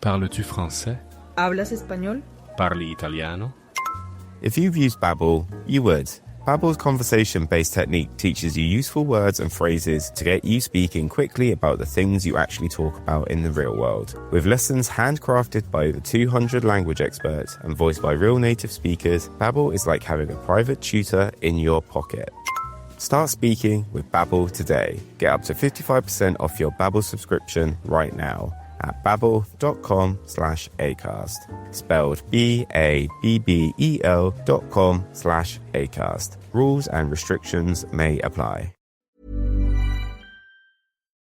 Parles-tu français? ¿Hablas español? Parli italiano? If you've used Babbel, you would. Babbel's conversation-based technique teaches you useful words and phrases to get you speaking quickly about the things you actually talk about in the real world. With lessons handcrafted by over 200 language experts and voiced by real native speakers, Babbel is like having a private tutor in your pocket. Start speaking with Babbel today. Get up to 55% off your Babbel subscription right now at babbel.com/acast. Spelled BABBEL.com/acast. Rules and restrictions may apply.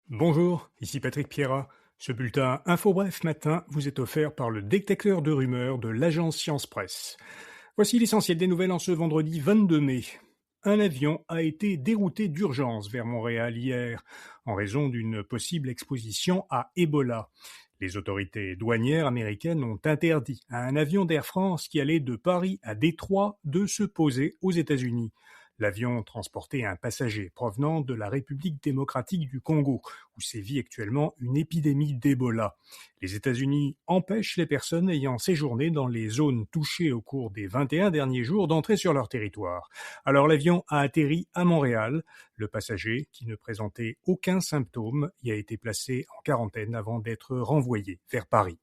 Bonjour, ici Patrick Pierrat. Ce bulletin InfoBref Matin vous est offert par le détecteur de rumeurs de l'agence Science Presse. Voici l'essentiel des nouvelles en ce vendredi 22 mai. Un avion a été dérouté d'urgence vers Montréal hier en raison d'une possible exposition à Ebola. Les autorités douanières américaines ont interdit à un avion d'Air France qui allait de Paris à Détroit de se poser aux États-Unis. L'avion transportait un passager provenant de la République démocratique du Congo, où sévit actuellement une épidémie d'Ebola. Les États-Unis empêchent les personnes ayant séjourné dans les zones touchées au cours des 21 derniers jours d'entrer sur leur territoire. Alors l'avion a atterri à Montréal. Le passager, qui ne présentait aucun symptôme, y a été placé en quarantaine avant d'être renvoyé vers Paris.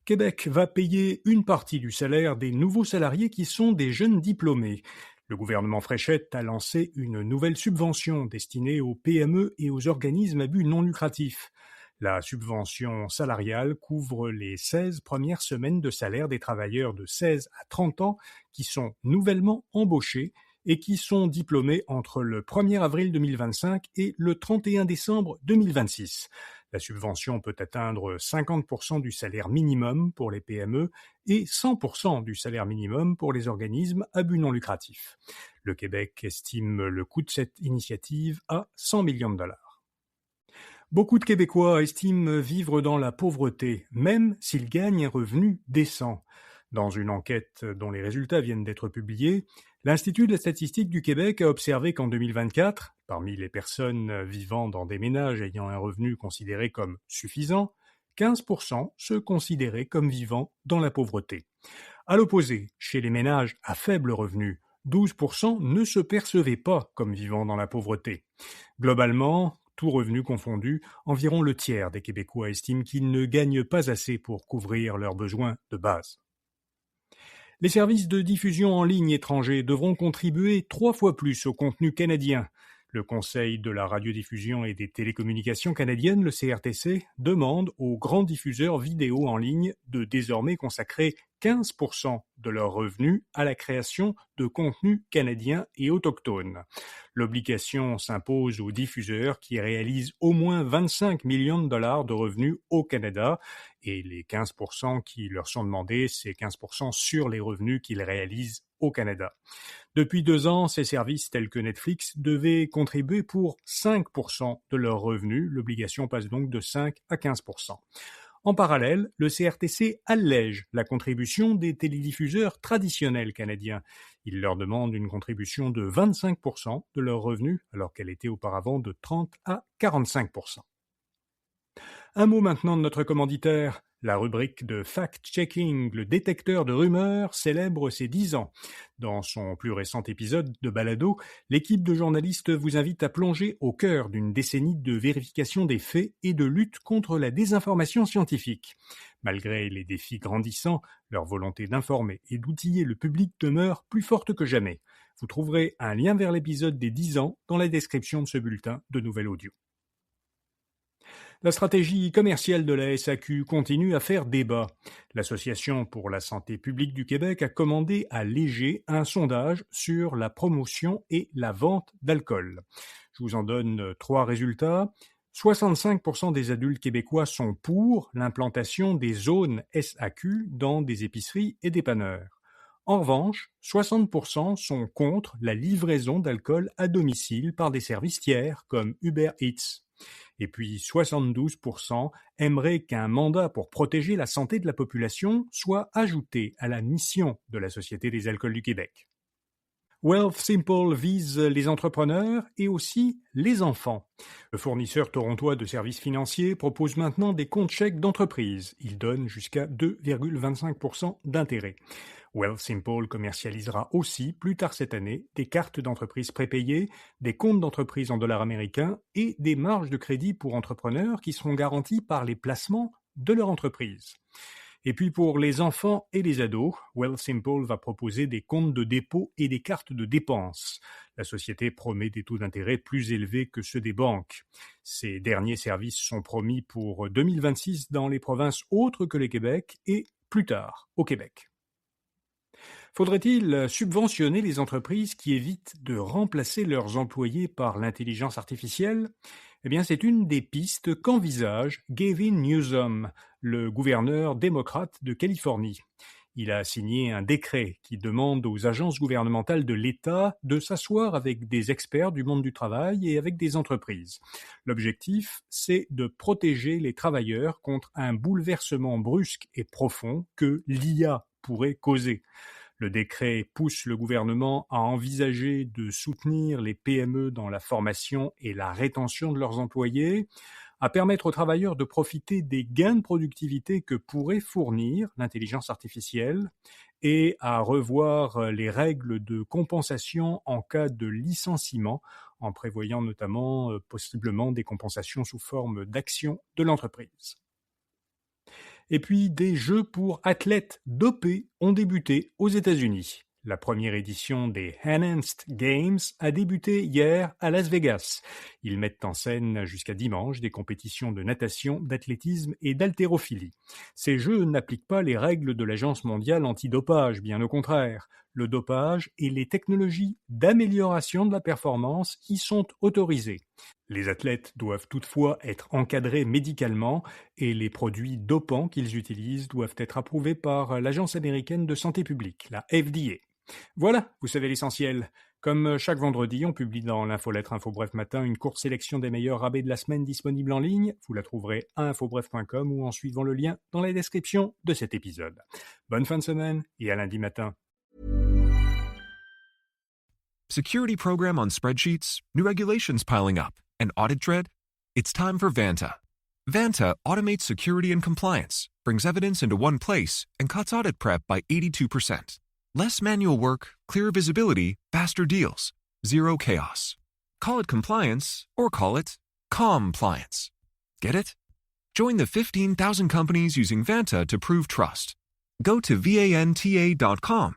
Québec va payer une partie du salaire des nouveaux salariés qui sont des jeunes diplômés. Le gouvernement Fréchette a lancé une nouvelle subvention destinée aux PME et aux organismes à but non lucratif. La subvention salariale couvre les 16 premières semaines de salaire des travailleurs de 16 à 30 ans qui sont nouvellement embauchés et qui sont diplômés entre le 1er avril 2025 et le 31 décembre 2026. La subvention peut atteindre 50% du salaire minimum pour les PME et 100% du salaire minimum pour les organismes à but non lucratif. Le Québec estime le coût de cette initiative à 100 millions de dollars. Beaucoup de Québécois estiment vivre dans la pauvreté, même s'ils gagnent un revenu décent. Dans une enquête dont les résultats viennent d'être publiés, l'Institut de la statistique du Québec a observé qu'en 2024, parmi les personnes vivant dans des ménages ayant un revenu considéré comme suffisant, 15% se considéraient comme vivant dans la pauvreté. À l'opposé, chez les ménages à faible revenu, 12% ne se percevaient pas comme vivant dans la pauvreté. Globalement, tout revenu confondu, environ le tiers des Québécois estiment qu'ils ne gagnent pas assez pour couvrir leurs besoins de base. Les services de diffusion en ligne étrangers devront contribuer 3 fois plus au contenu canadien. Le Conseil de la radiodiffusion et des télécommunications canadiennes, le CRTC, demande aux grands diffuseurs vidéo en ligne de désormais consacrer 15% de leurs revenus à la création de contenus canadiens et autochtones. L'obligation s'impose aux diffuseurs qui réalisent au moins 25 millions de dollars de revenus au Canada et les 15% qui leur sont demandés, c'est 15% sur les revenus qu'ils réalisent au Canada. Depuis 2 ans, ces services tels que Netflix devaient contribuer pour 5% de leurs revenus. L'obligation passe donc de 5 à 15%. En parallèle, le CRTC allège la contribution des télédiffuseurs traditionnels canadiens. Il leur demande une contribution de 25% de leurs revenus, alors qu'elle était auparavant de 30 à 45%. Un mot maintenant de notre commanditaire. La rubrique de fact-checking, le détecteur de rumeurs, célèbre ses 10 ans. Dans son plus récent épisode de Balado, l'équipe de journalistes vous invite à plonger au cœur d'une décennie de vérification des faits et de lutte contre la désinformation scientifique. Malgré les défis grandissants, leur volonté d'informer et d'outiller le public demeure plus forte que jamais. Vous trouverez un lien vers l'épisode des 10 ans dans la description de ce bulletin de Nouvelles Audio. La stratégie commerciale de la SAQ continue à faire débat. L'Association pour la santé publique du Québec a commandé à Léger un sondage sur la promotion et la vente d'alcool. Je vous en donne 3 résultats. 65% des adultes québécois sont pour l'implantation des zones SAQ dans des épiceries et dépanneurs. En revanche, 60% sont contre la livraison d'alcool à domicile par des services tiers comme Uber Eats. Et puis 72% aimeraient qu'un mandat pour protéger la santé de la population soit ajouté à la mission de la Société des alcools du Québec. Wealthsimple vise les entrepreneurs et aussi les enfants. Le fournisseur torontois de services financiers propose maintenant des comptes chèques d'entreprise. Il donne jusqu'à 2,25% d'intérêt. Wealthsimple commercialisera aussi, plus tard cette année, des cartes d'entreprise prépayées, des comptes d'entreprise en dollars américains et des marges de crédit pour entrepreneurs qui seront garanties par les placements de leur entreprise. Et puis pour les enfants et les ados, Wealthsimple va proposer des comptes de dépôt et des cartes de dépenses. La société promet des taux d'intérêt plus élevés que ceux des banques. Ces derniers services sont promis pour 2026 dans les provinces autres que le Québec et plus tard au Québec. Faudrait-il subventionner les entreprises qui évitent de remplacer leurs employés par l'intelligence artificielle ? Eh bien, c'est une des pistes qu'envisage Gavin Newsom, le gouverneur démocrate de Californie. Il a signé un décret qui demande aux agences gouvernementales de l'État de s'asseoir avec des experts du monde du travail et avec des entreprises. L'objectif, c'est de protéger les travailleurs contre un bouleversement brusque et profond que l'IA pourrait causer. Le décret pousse le gouvernement à envisager de soutenir les PME dans la formation et la rétention de leurs employés, à permettre aux travailleurs de profiter des gains de productivité que pourrait fournir l'intelligence artificielle et à revoir les règles de compensation en cas de licenciement, en prévoyant notamment possiblement des compensations sous forme d'actions de l'entreprise. Et puis, des jeux pour athlètes dopés ont débuté aux États-Unis. La première édition des Enhanced Games a débuté hier à Las Vegas. Ils mettent en scène jusqu'à dimanche des compétitions de natation, d'athlétisme et d'haltérophilie. Ces jeux n'appliquent pas les règles de l'Agence mondiale antidopage, bien au contraire. Le dopage et les technologies d'amélioration de la performance y sont autorisées. Les athlètes doivent toutefois être encadrés médicalement et les produits dopants qu'ils utilisent doivent être approuvés par l'Agence américaine de santé publique, la FDA. Voilà, vous savez l'essentiel. Comme chaque vendredi, on publie dans l'infolettre InfoBref Matin une courte sélection des meilleurs rabais de la semaine disponibles en ligne. Vous la trouverez à infobref.com ou en suivant le lien dans la description de cet épisode. Bonne fin de semaine et à lundi matin. Security program on spreadsheets, new regulations piling up, and audit dread? It's time for Vanta. Vanta automates security and compliance, brings evidence into one place, and cuts audit prep by 82%. Less manual work, clearer visibility, faster deals. Zero chaos. Call it compliance or call it compliance. Get it? Join the 15,000 companies using Vanta to prove trust. Go to vanta.com/calm.